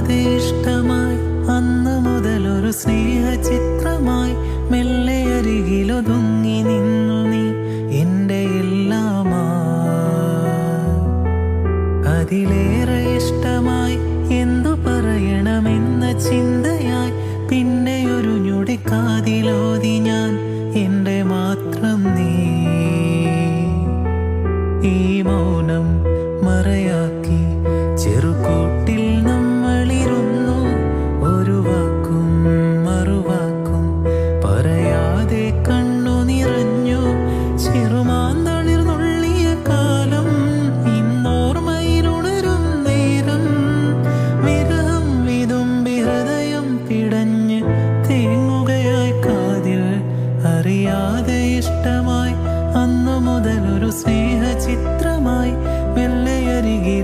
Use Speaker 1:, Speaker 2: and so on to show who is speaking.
Speaker 1: അറിയാതെ ഇഷ്ടമായി അന്ന് മുതലൊരു സ്നേഹചിത്രമായി മെല്ലെ അരികിലൊതുങ്ങി നിന്നു നീ എൻ്റെ എല്ലാമാ. അതിലേറെ ഇഷ്ടമായി എന്തു പറയണമെന്ന ചിന്തയായി പിന്നെ ഒരു ഞൊടി കാതിലോതി ഞാൻ എൻ്റെ മാത്രം നീ. ഈ മൗനം മറയാക്കി ചെറുകൂട്ടിൽ നമ്മളിരുന്നു, ഒരു വാക്കും മറുവാക്കും പറയാതെ കണ്ണു നിറഞ്ഞു. ചെറുമാന്തളിർ നുള്ളിയ കാലം ഇന്നോർമ്മയിലുണരും നേരം, വിരഹം വിതുമ്പി ഹൃദയം പിടഞ്ഞ് തേങ്ങുകയായി കാതിൽ. അറിയാതെ ഇഷ്ടമായി അന്നു മുതലൊരു സ്നേഹചിത്രമായി മെല്ലെ അരികിൽ